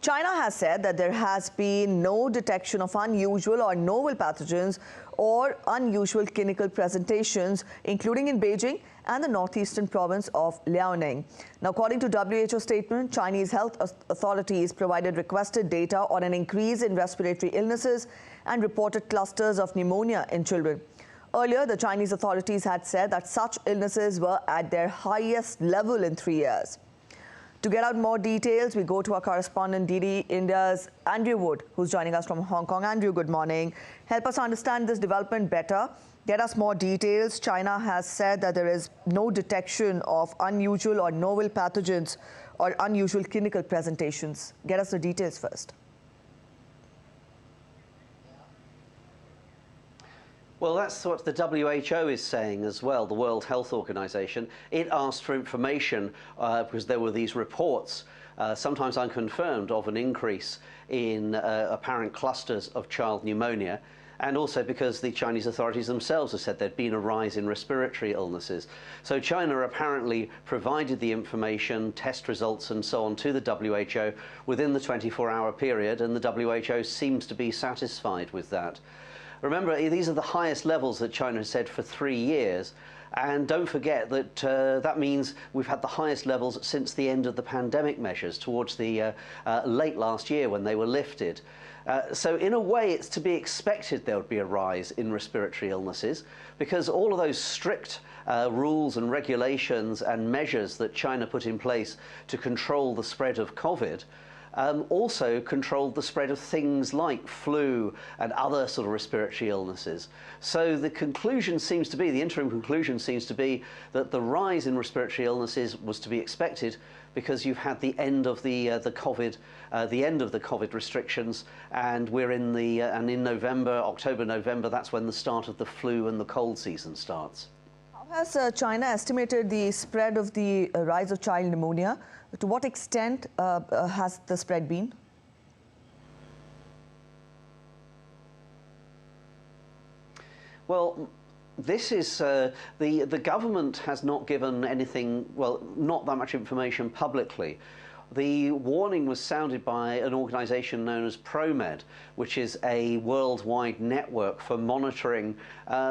China has said that there has been no detection of unusual or novel pathogens or unusual clinical presentations, including in Beijing and the northeastern province of Liaoning. Now, according to WHO statement, Chinese health authorities provided requested data on an increase in respiratory illnesses and reported clusters of pneumonia in children. Earlier, the Chinese authorities had said that such illnesses were at their highest level in 3 years. To get out more details, we go to our correspondent DD India's Andrew Wood, who's joining us from Hong Kong. Andrew, good morning. Help us understand this development better. Get us more details. China has said that there is no detection of unusual or novel pathogens or unusual clinical presentations. Get us the details first. Well, that's what the WHO is saying as well, the World Health Organization. It asked for information because there were these reports, sometimes unconfirmed, of an increase in apparent clusters of child pneumonia, and also because the Chinese authorities themselves have said there'd been a rise in respiratory illnesses. So China apparently provided the information, test results and so on to the WHO within the 24-hour period, and the WHO seems to be satisfied with that. Remember, these are the highest levels that China has said for 3 years. And don't forget that that means we've had the highest levels since the end of the pandemic measures towards the late last year when they were lifted. So in a way, it's to be expected there would be a rise in respiratory illnesses because all of those strict rules and regulations and measures that China put in place to control the spread of COVID also controlled the spread of things like flu and other sort of respiratory illnesses. So the conclusion seems to be, the interim conclusion seems to be that the rise in respiratory illnesses was to be expected because you've had the end of the COVID restrictions, and we're in the and in November, October, November, that's when the start of the flu and the cold season starts. How has China estimated the spread of the rise of child pneumonia? To what extent has the spread been? Well, this is the government has not given anything, well, not that much information publicly. The warning was sounded by an organisation known as ProMed, which is a worldwide network for monitoring,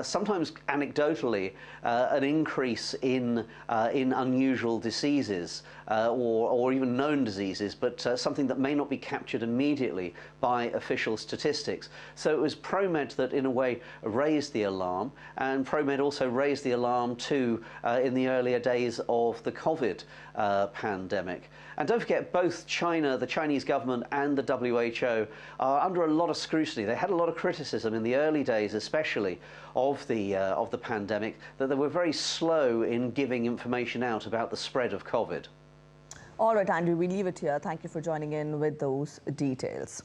sometimes anecdotally, an increase in unusual diseases or even known diseases, but something that may not be captured immediately by official statistics. So it was ProMed that, in a way, raised the alarm, and ProMed also raised the alarm too in the earlier days of the COVID pandemic. And don't forget, both China, the Chinese government, and the WHO are under a lot of scrutiny. They had a lot of criticism in the early days, especially of the pandemic, that they were very slow in giving information out about the spread of COVID. All right, Andrew, we leave it here. Thank you for joining in with those details.